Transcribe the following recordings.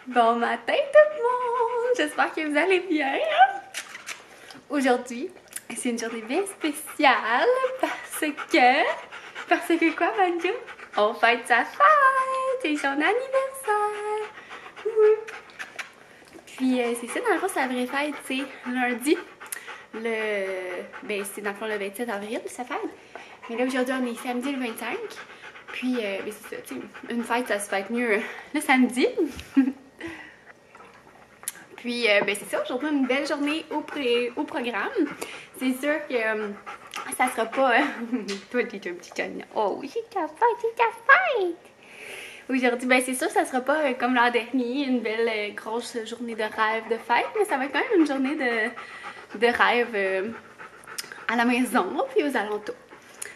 Bon matin tout le monde! J'espère que vous allez bien! Aujourd'hui, c'est une journée bien spéciale parce que quoi, Banjo? On fête sa fête! C'est son anniversaire! Puis c'est ça, dans le fond, sa vraie fête, c'est lundi. C'est dans le fond le 27 avril, sa fête. Mais là, aujourd'hui, on est samedi le 25. Puis, c'est ça, tu sais, une fête, ça se fête mieux le samedi. Puis, c'est ça, aujourd'hui, une belle journée au programme. C'est sûr que ça sera pas... Toi, t'es un petit cognon. Oh oui, c'est ta fête! Aujourd'hui, c'est sûr, ça sera pas comme l'an dernier, une belle grosse journée de rêve de fête, mais ça va être quand même une journée de rêve à la maison, puis aux alentours.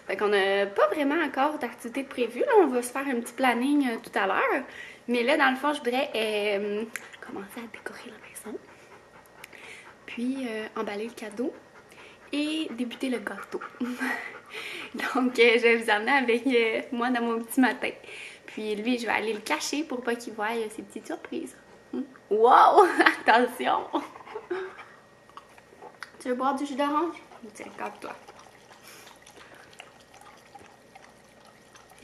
Fait qu'on n'a pas vraiment encore d'activité prévue. Là, on va se faire un petit planning tout à l'heure. Mais là, dans le fond, je voudrais commencer à décorer la maison. Puis emballer le cadeau et débuter le gâteau. Donc, je vais vous emmener avec moi dans mon petit matin. Puis lui, je vais aller le cacher pour pas qu'il voie ses petites surprises. Wow! Attention! Tu veux boire du jus d'orange? Tiens, calme-toi.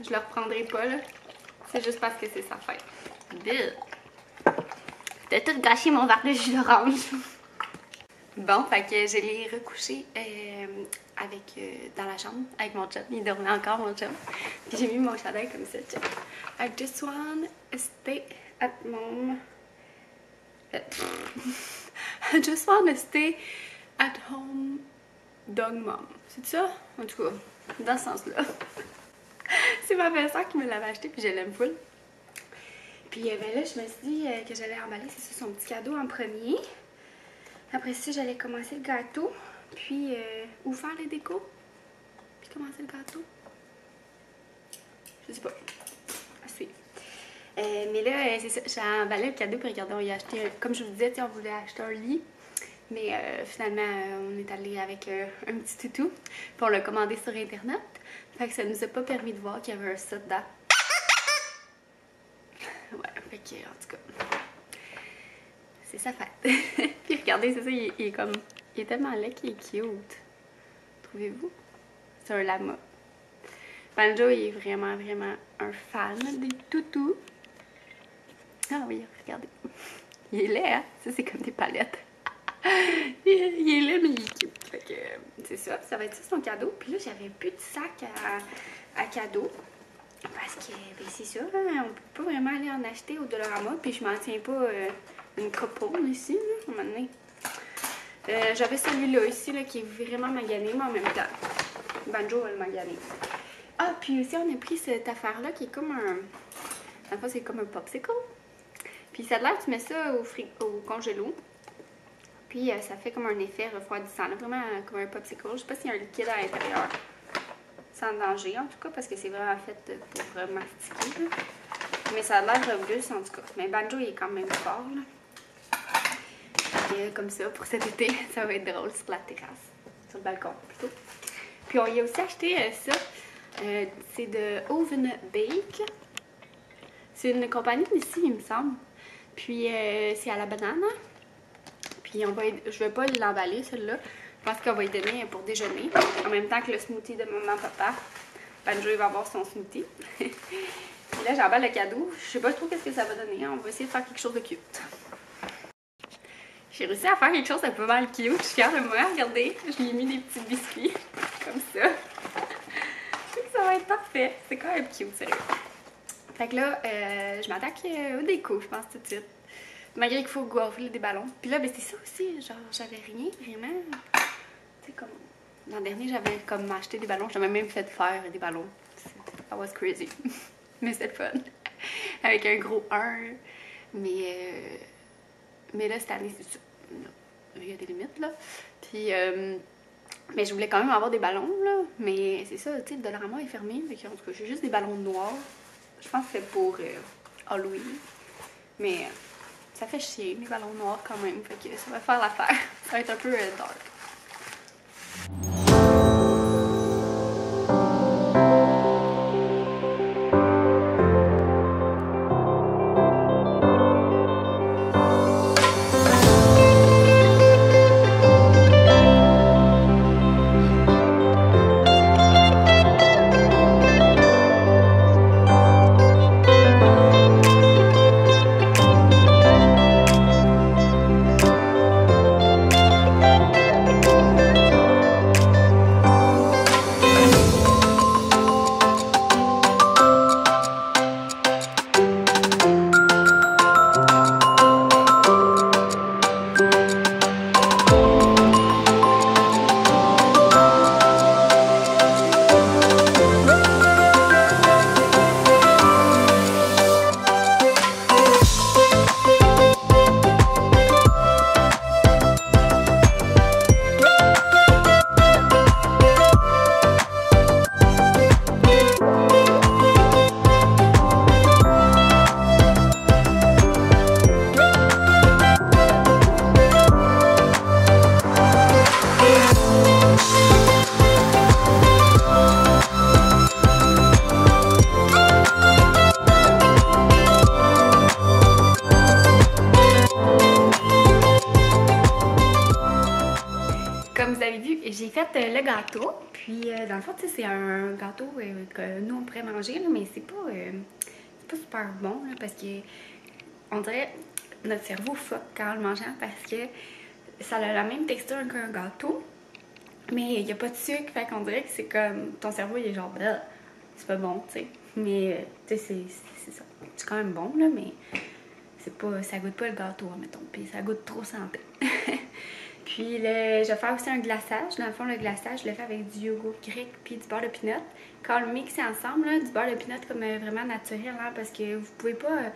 Je le reprendrai pas, là. C'est juste parce que c'est sa fête. T'as tout gâché mon verre de jus d'orange. Bon, fait que je l'ai recouché dans la chambre avec mon chum. Il dormait encore, mon chum. Puis j'ai mis mon chandail comme ça, chum. I just wanna stay at home. I just wanna stay at home dog mom. C'est ça? En tout cas, dans ce sens-là. C'est ma belle-sœur qui me l'avait acheté, puis je l'aime full. Puis là, je me suis dit que j'allais emballer, c'est ça, son petit cadeau en premier. Après ça, j'allais commencer le gâteau, puis ou faire les décos, puis commencer le gâteau. Je sais pas. À suivre. Mais là, c'est ça, j'ai emballé le cadeau, puis regardez, on y a acheté, comme je vous disais, on voulait acheter un lit. Mais finalement, on est allé avec un petit toutou, puis on l'a commandé sur Internet. Fait que ça nous a pas permis de voir qu'il y avait un ça dedans. Ouais, fait que, en tout cas, c'est sa fête. Puis regardez, c'est ça, il est tellement laid qu'il est cute. Trouvez-vous? C'est un lama. Banjo, il est vraiment, vraiment un fan des toutous. Ah oui, regardez. Il est laid, hein? Ça, c'est comme des palettes. Il est laid, mais il est cute. Fait que c'est ça, ça va être ça son cadeau. Puis là, j'avais plus de sac à cadeau. Parce que, c'est ça, hein, on peut pas vraiment aller en acheter au Dollarama. Puis je m'en tiens pas une copone ici, là, à un moment donné. J'avais celui-là ici, là, qui est vraiment magané, mais en même temps, Banjo va le maganer. Ah, puis aussi, on a pris cette affaire-là qui est comme un... En fait, c'est comme un popsicle. Puis ça a l'air, tu mets ça au congélo. Puis ça fait comme un effet refroidissant, là, vraiment comme un popsicle. Je sais pas s'il y a un liquide à l'intérieur. Sans danger, en tout cas, parce que c'est vraiment fait pour mastiquer. Là. Mais ça a l'air rugueux, en tout cas. Mais Banjo, il est quand même fort. Là. Et comme ça, pour cet été, ça va être drôle sur la terrasse. Sur le balcon, plutôt. Puis on y a aussi acheté ça. C'est de Oven Bake. C'est une compagnie d'ici, il me semble. Puis c'est à la banane. Puis je vais pas l'emballer, celle-là. Je pense qu'on va y donner pour déjeuner. En même temps que le smoothie de maman-papa. Banjo, il va avoir son smoothie. Puis là, j'emballe le cadeau. Je sais pas trop qu'est-ce que ça va donner. On va essayer de faire quelque chose de cute. J'ai réussi à faire quelque chose de pas mal cute. Je suis fière de moi. Regardez, je lui ai mis des petits biscuits. Comme ça. Je sais que ça va être parfait. C'est quand même cute, sérieux. Fait que là, je m'attaque au déco, je pense, tout de suite. Malgré qu'il faut gonfler des ballons. Puis là, c'est ça aussi. Genre, j'avais rien vraiment. Tu sais, comme l'an dernier, j'avais comme acheté des ballons. J'avais même fait faire des ballons. That was crazy. Mais c'était fun. Avec un gros 1. Mais là, cette année, c'est ça. Il y a des limites, là. Puis, mais je voulais quand même avoir des ballons, là. Mais c'est ça, tu sais, le Dollarama est fermé. Fait que, en tout cas, j'ai juste des ballons noirs. Je pense que c'est pour Halloween. Mais ça fait chier, mes ballons noirs quand même. Fait que ça va faire l'affaire. Ça va être un peu dark. j'ai fait le gâteau. Puis, dans le fond, tu sais, c'est un gâteau que nous, on pourrait manger, là, mais c'est pas super bon, là, parce que on dirait notre cerveau fuck quand on le mangeant parce que ça a la même texture qu'un gâteau, mais il n'y a pas de sucre, fait qu'on dirait que c'est comme ton cerveau il est genre c'est pas bon, tu sais. Mais tu sais, c'est ça. C'est quand même bon, là, mais c'est pas, ça goûte pas le gâteau, mettons, puis ça goûte trop santé. Puis je vais faire aussi un glaçage. Dans le fond, le glaçage, je le fais avec du yogourt grec puis du beurre de pinot. Quand on le mixe ensemble, là, du beurre de pinot comme vraiment naturel, hein, parce que vous pouvez pas,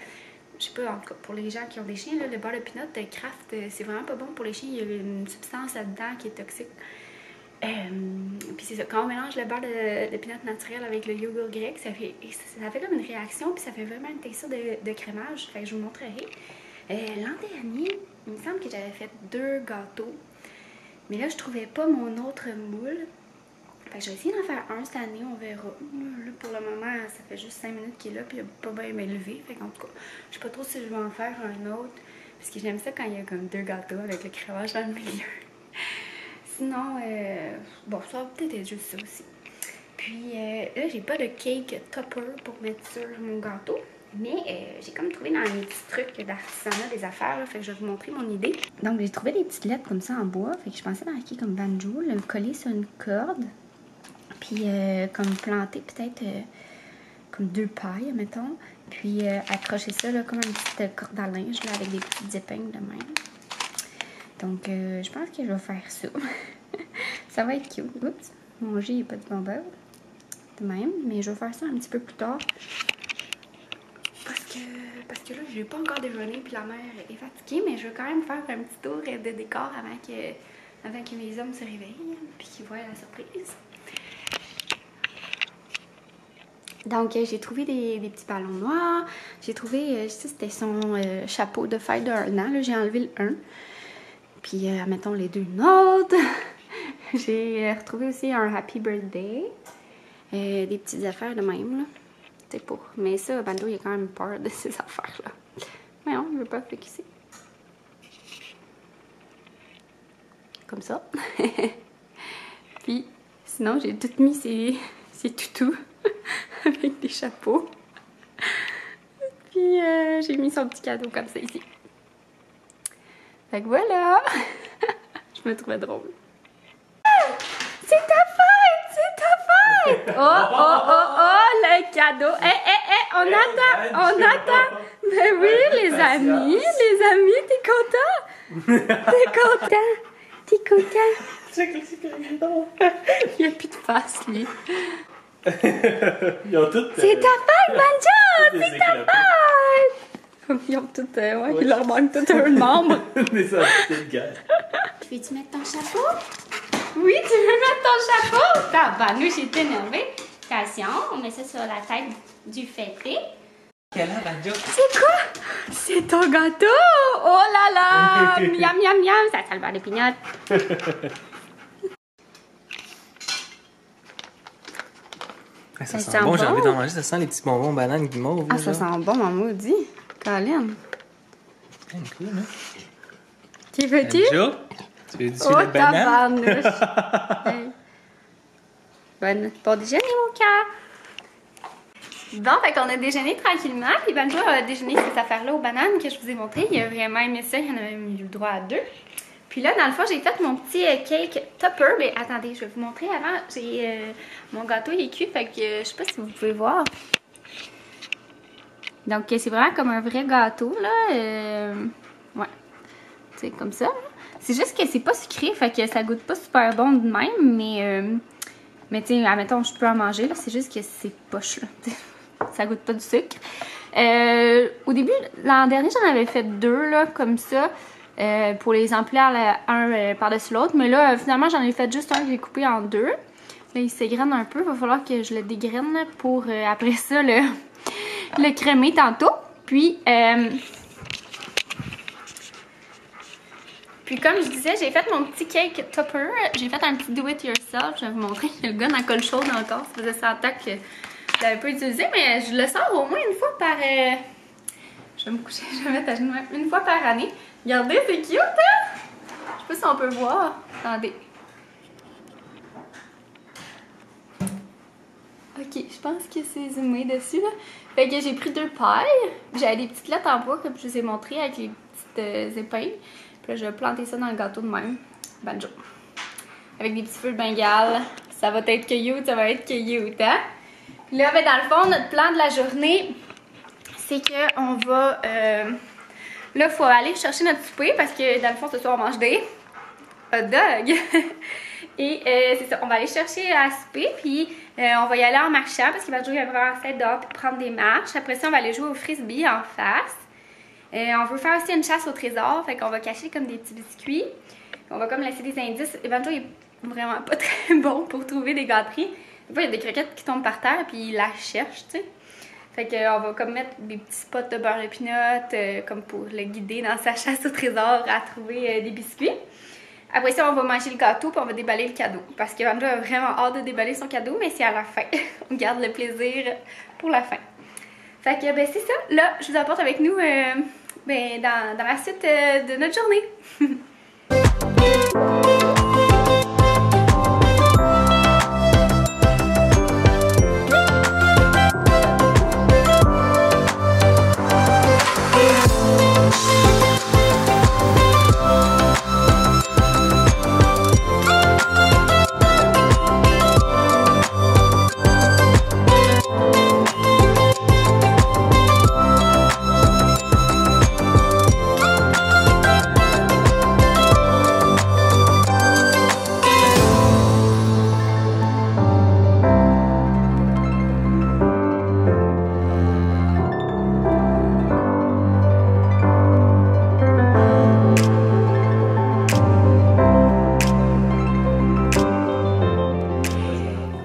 je sais pas, en tout cas pour les gens qui ont des chiens, là, le beurre de pinot Kraft, c'est vraiment pas bon pour les chiens. Il y a une substance là-dedans qui est toxique. Puis c'est ça, quand on mélange le beurre de pinot naturel avec le yogourt grec, ça fait comme une réaction, puis ça fait vraiment une texture de crémage. Fait que je vous montrerai. L'an dernier, il me semble que j'avais fait 2 gâteaux. Mais là, je trouvais pas mon autre moule. Fait que je vais essayer d'en faire un cette année, on verra. Là, pour le moment, ça fait juste 5 minutes qu'il est là, puis il n'a pas bien élevé. Fait qu'en tout cas, je sais pas trop si je vais en faire un autre. Parce que j'aime ça quand il y a comme 2 gâteaux avec le crémage dans le milieu. Sinon, bon, ça va peut-être être juste ça aussi. Puis là, j'ai pas de cake topper pour mettre sur mon gâteau. Mais j'ai comme trouvé dans mes petits trucs d'artisanat des affaires, là, fait que je vais vous montrer mon idée. Donc j'ai trouvé des petites lettres comme ça en bois, fait que je pensais marquer comme banjo, le coller sur une corde, puis comme planter peut-être comme 2 pailles, mettons, puis accrocher ça là, comme une petite corde à linge là, avec des petites épingles de même. Donc je pense que je vais faire ça. Ça va être cute. Oups, mon G n'est pas de bon beurre de même, mais je vais faire ça un petit peu plus tard. Parce que là, j'ai pas encore déjeuné, puis la mère est fatiguée, mais je veux quand même faire un petit tour de décor avant que mes hommes se réveillent, puis qu'ils voient la surprise. Donc, j'ai trouvé des petits ballons noirs. J'ai trouvé, je sais, c'était son chapeau de fête d'1 an. J'ai enlevé le 1. Puis, mettons les 2 notes. J'ai retrouvé aussi un Happy Birthday. Des petites affaires de même, là. C'est pour. Mais ça, Bando, il a quand même peur de ces affaires-là. Mais non, il veut pas focusser. Comme ça. Puis, sinon, j'ai tout mis ces toutous avec des chapeaux. Puis, j'ai mis son petit cadeau comme ça ici. Fait que voilà! Je me trouvais drôle. C'est ta fête! C'est ta fête! Oh, le cadeau! On attend! Ben oui, les amis, t'es content? T'es content? Il n'y a plus de face, lui. Ils ont toutes. C'est ta fête, Banjo! C'est ta fête! Ils ont toutes. Ouais, il leur manque tout un membre. Des invités de guerre. Veux-tu mettre ton chapeau? Oui, tu veux mettre ton chapeau? Tabarnouche, j'ai énervée. Attention, on met ça sur la tête du fêté. Quelle heure, Banjo? C'est quoi? C'est ton gâteau! Oh là là! Miam, miam, miam! Ça sent le beurre de pinot. Ça sent bon, j'ai envie d'en manger. Ça sent les petits bonbons bananes guimauves. Ah, ça sent bon, mon maudit. Colin. C'est cool, hein? Tu veux-tu? Banjo, tu veux-tu la banane? Hey. Bon déjeuner, mon cœur! Bon, fait qu'on a déjeuné tranquillement, puis Banjo a déjeuné ces affaires-là aux bananes que je vous ai montrées. Il a vraiment aimé ça, il en a même eu le droit à 2. Puis là, dans le fond, j'ai fait mon petit cake topper. Mais attendez, je vais vous montrer avant. J'ai mon gâteau, il est cuit, fait que je sais pas si vous pouvez voir. Donc, c'est vraiment comme un vrai gâteau, là. Ouais. C'est comme ça. C'est juste que c'est pas sucré, fait que ça goûte pas super bon de même, mais tu sais, admettons, je peux en manger, là. C'est juste que c'est poche, là. Ça goûte pas du sucre. Au début, l'an dernier, j'en avais fait 2, là, comme ça. Pour les emplir un par-dessus l'autre. Mais là, finalement, j'en ai fait juste un que j'ai coupé en 2. Là, il s'égrène un peu. Il va falloir que je le dégraine pour, après ça, le crémer tantôt. Puis comme je disais, j'ai fait mon petit cake topper. J'ai fait un petit do-it-yourself. Je vais vous montrer. Le gars dans la colle chaude encore. Ça faisait 100 ans que je l'avais pas utilisé. Mais je le sors au moins une fois par... Je vais me coucher. Je vais mettre à genoux une fois par année. Regardez, c'est cute, hein? Je sais pas si on peut voir. Attendez. pense que c'est zoomé dessus, là. Fait que j'ai pris 2 pailles. J'avais des petites lettres en bois, comme je vous ai montré, avec les petites épingles. Puis là, je vais planter ça dans le gâteau de même. Banjo. Avec des petits feux de bengale. Ça va être cute, ça va être cute, hein? Là, ben, dans le fond, notre plan de la journée, c'est qu'on va... là, il faut aller chercher notre souper parce que, dans le fond, ce soir, on mange des hot dogs. Et c'est ça, on va aller chercher à souper, puis on va y aller en marchant parce qu'il va jouer vraiment assez dehors pour prendre des marches. Après ça, on va aller jouer au frisbee en face. On veut faire aussi une chasse au trésor, fait qu'on va cacher comme des petits biscuits. On va comme laisser des indices. Evanjo est vraiment pas très bon pour trouver des gâteries. Des fois, il y a des croquettes qui tombent par terre, puis il la cherche, tu sais. Fait qu'on va comme mettre des petits spots de beurre de pinot, comme pour le guider dans sa chasse au trésor à trouver des biscuits. Après ça, on va manger le gâteau puis on va déballer le cadeau. Parce que Vanda a vraiment hâte de déballer son cadeau, mais c'est à la fin. On garde le plaisir pour la fin. Fait que, ben c'est ça. Là, je vous apporte avec nous ben, dans la suite de notre journée.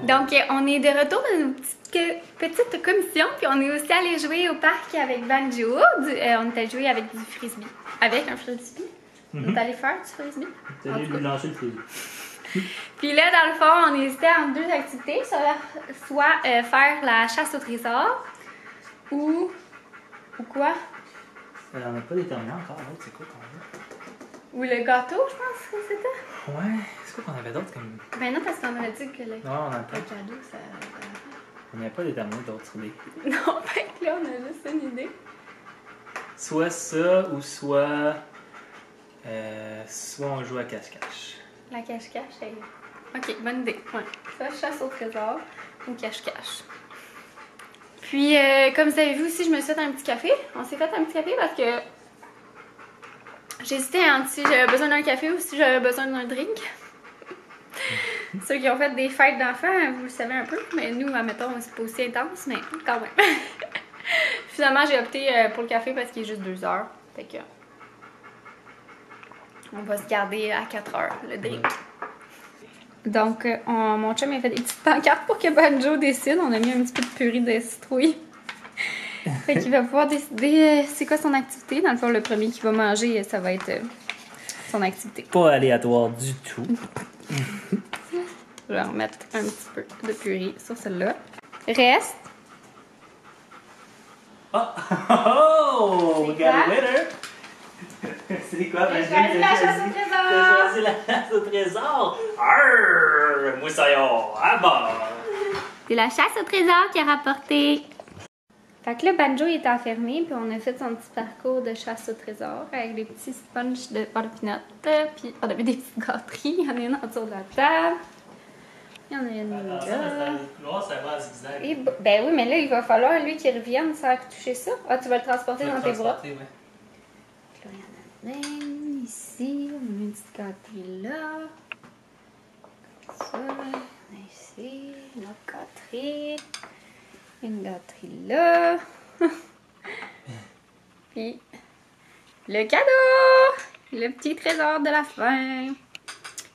Donc, on est de retour dans une petite commission, puis on est aussi allé jouer au parc avec Banjo. On est allé jouer avec du frisbee. Avec un frisbee. On est allé faire du frisbee. On est allé lui lancer le frisbee. Puis là, dans le fond, on hésitait entre 2 activités, soit faire la chasse au trésor ou quoi? On n'a pas déterminé encore, l'autre, c'est quoi qu'on veut? Ou le gâteau, je pense que c'était. Ouais, c'est quoi qu'on avait d'autres comme. Ben non, parce qu'on avait dit que le Non, on n'a pas. cadeau, ça. On n'avait pas déterminé d'autres idées. Non, fait que là, on a juste une idée. Soit ça ou soit. Soit on joue à cache-cache. La cache-cache, elle... Ok, bonne idée. Ouais. Ça, chasse au trésor ou cache-cache. Puis, comme vous avez vu aussi, je me suis fait un petit café. On s'est fait un petit café parce que j'hésitais entre si j'avais besoin d'un café ou si j'avais besoin d'un drink. Ceux qui ont fait des fêtes d'enfants, vous le savez un peu. Mais nous, admettons, c'est pas aussi intense, mais quand même. Finalement, j'ai opté pour le café parce qu'il est juste 2 heures. Fait que... on va se garder à 4 heures, le drink. Donc, mon chum a fait des petites pancartes pour que Banjo décide. On a mis un petit peu de purée de citrouille. Fait qu'il va pouvoir décider c'est quoi son activité. Dans le fond, le premier qu'il va manger, ça va être son activité. Pas aléatoire du tout. Je vais remettre un petit peu de purée sur celle-là. Reste. Oh! We got a winner! C'est quoi? J'ai choisi la chasse au trésor! T'as choisi la chasse au trésor! Arrrr! Moussaillon! À bord! C'est la chasse au trésor qui a rapporté. Fait que là, Banjo il est enfermé, puis on a fait son petit parcours de chasse au trésor avec des petits sponges de beurre de pinot, puis on avait des petites gâteries. Il y en a une autour de la table. Il y en a une là. Ça va à zigzag. Et, ben oui, mais là, il va falloir, lui, qu'il revienne sans toucher ça. Ah, tu vas le transporter dans tes bras. Ouais. Là, il y en a une ici. On a une petite gâterie là. Comme ça. On a ici une autre gâterie. Une gâterie là. Puis le cadeau! Le petit trésor de la fin.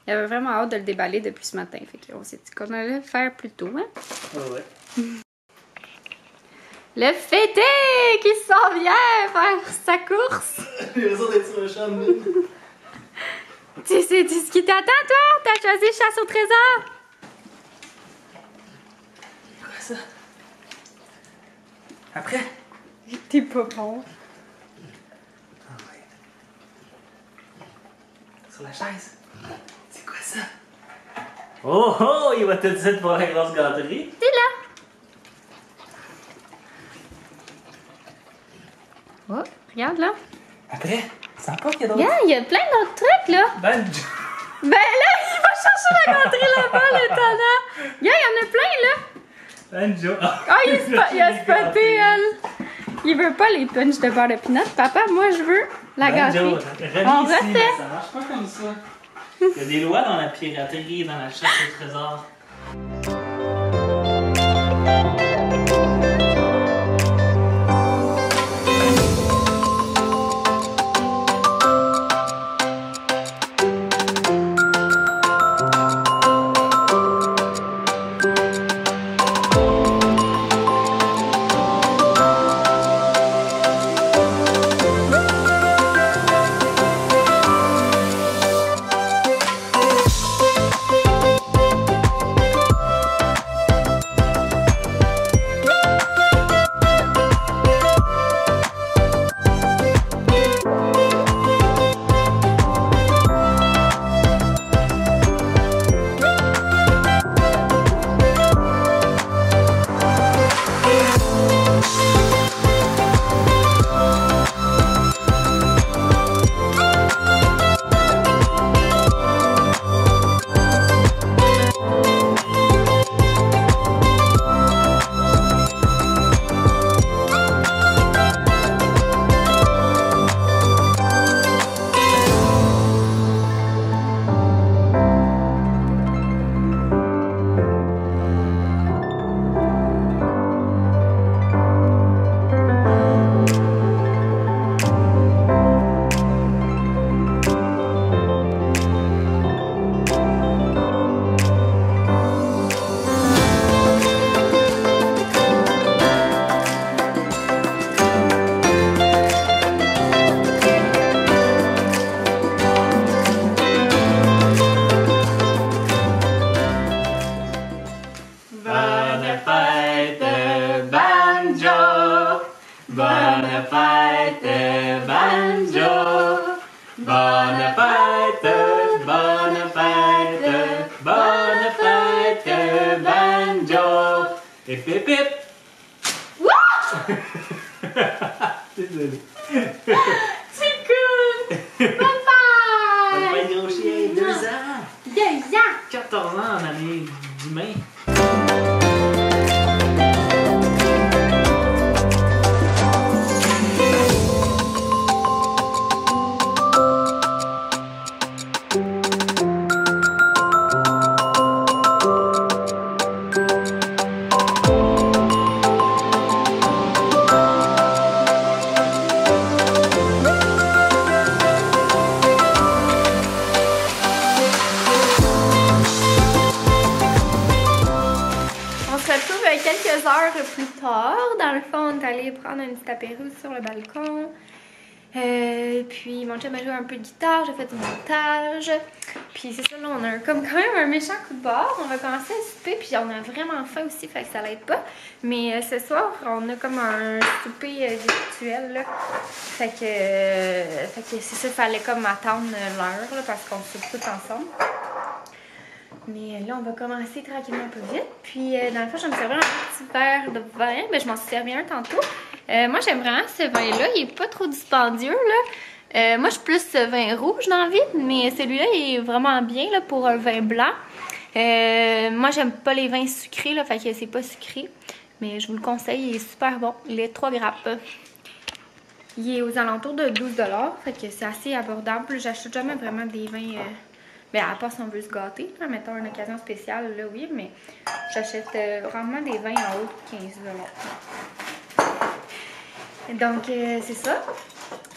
Il avait vraiment hâte de le déballer depuis ce matin. Fait qu'on s'est dit qu'on allait le faire plus tôt. Hein? Ouais. Le fêté qui s'en vient faire sa course. Les autres étaient sur le champ de mine. Tu sais ce qui t'attend, toi? T'as choisi chasse au trésor. C'est quoi ça? Après? T'es pas bon. Ah ouais. Sur la chaise. C'est quoi ça? Oh oh! Il va te dire pour la grosse gâterie. C'est là. Regarde là. Après, c'est encore qu'il y a d'autres. Regarde, il y a plein d'autres trucs là. Banjo. Ben là, il va chercher la gâterie là-bas, l'étonnant. Regarde, il y en a plein là. Banjo. Ah, il a spoté, elle. Il veut pas les punch de beurre de pinot. Papa, moi, je veux la gâterie. Banjo. On Remis ici, mais refait. ça marche pas comme ça. Il y a des lois dans la piraterie, dans la chasse au trésor. Bonne fête, Banjo. Bonne fête, bonne fête, bonne fête, Banjo. Hip hip hip. Désolé. C'est cool! Bonne fête! Bonne fête, gros chien, 2 ans. 2 ans! 14 ans en année d'humain. Quelques heures plus tard, dans le fond, on est allé prendre un petit apéro sur le balcon. Puis mon chum a joué un peu de guitare, j'ai fait du montage. Puis c'est ça, là, on a comme quand même un méchant coup de barre. On va commencer à souper, puis on a vraiment faim aussi, fait que ça l'aide pas. Mais ce soir, on a comme un souper virtuel, là. Fait que c'est ça, fallait comme attendre l'heure, là, parce qu'on soupe tout ensemble. Mais là, on va commencer tranquillement un peu vite. Puis, dans le fond, je vais me servir un petit verre de vin. Ben, je m'en suis servi un tantôt. Moi, j'aime vraiment ce vin-là. Il est pas trop dispendieux, là. Moi, je suis plus vin rouge dans la vie, mais celui-là, il est vraiment bien, là, pour un vin blanc. Moi, j'aime pas les vins sucrés, là, fait que c'est pas sucré. Mais je vous le conseille, il est super bon. Il est 3 grappes. Il est aux alentours de 12 $, fait que c'est assez abordable. J'achète jamais vraiment des vins... Ben, à part si on veut se gâter, là, mettons une occasion spéciale, là, oui, mais j'achète rarement des vins en haut de 15 $. Donc, c'est ça.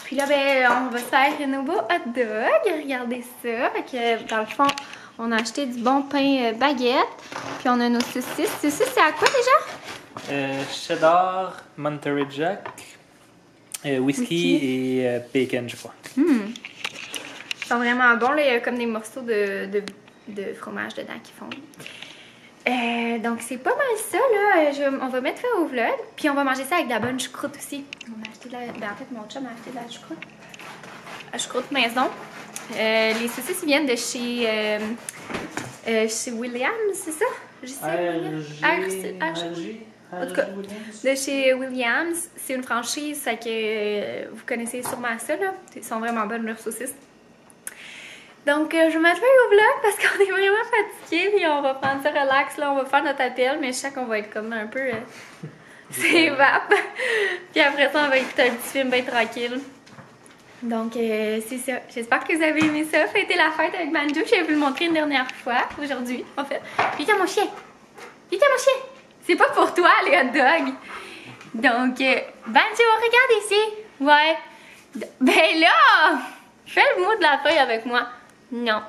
Puis là, ben, on va se faire un nouveau hot dog. Regardez ça. Fait que, dans le fond, on a acheté du bon pain baguette. Puis on a nos saucisses. Saucisses, c'est à quoi déjà? Cheddar, Monterey Jack, whisky et bacon, je crois. Ils sont vraiment bons, là. Il y a comme des morceaux de fromage dedans qui fondent. Donc c'est pas mal ça, là. On va mettre ça au vlog. Puis on va manger ça avec de la bonne choucroute aussi. On a acheté de la... Ben, en fait, mon chum a acheté de la choucroute. La choucroute maison. Les saucisses, ils viennent de chez Williams, c'est ça? RG. En tout cas, de chez Williams, c'est une franchise, ça que vous connaissez sûrement ça, là. Ils sont vraiment bonnes, leurs saucisses. Donc, je vais mettre fin au vlog parce qu'on est vraiment fatigués, puis on va prendre ça relax, là. On va faire notre appel, mais je sais qu'on va être comme un peu... c'est vape. Puis après ça, on va écouter un petit film bien tranquille. Donc, c'est ça. J'espère que vous avez aimé ça. Fêter la fête avec Banjo. Je vais vous le montrer une dernière fois, aujourd'hui, en fait. Viens, mon chien! Viens, mon chien! C'est pas pour toi, les hot dogs! Donc, Banjo, regarde ici! Ouais. Ben là! Fais le mot de la feuille avec moi. Non.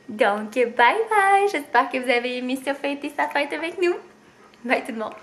Donc, bye bye! J'espère que vous avez aimé ça, fêter sa fête avec nous. Bye tout le monde!